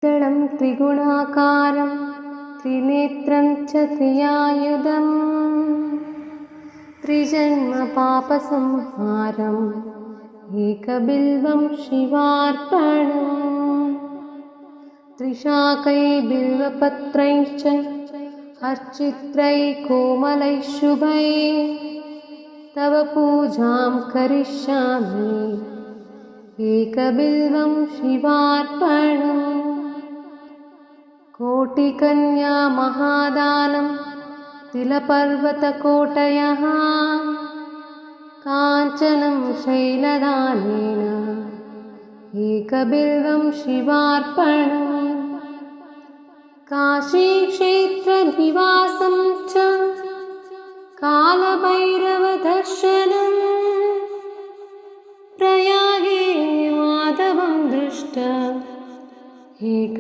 दलं त्रिगुणाकारं त्रिनेत्रं च त्रियायुधं त्रिजन्मपापसंहारम् एकबिल्वं शिवार्पणम् त्रिशाकैर्बिल्वपत्रैश्च अर्चित्रैः कोमलैः शुभैः तव पूजां करिष्यामि एकबिल्वं शिवार्पणम् कोटिकन्या महादानं तिलपर्वतकोटयः काञ्चनं शैलदानेन एकबिल्वं शिवार्पणम् काशीक्षेत्रनिवासं च कालभैरवदर्शनं प्रयागे माधवं दृष्ट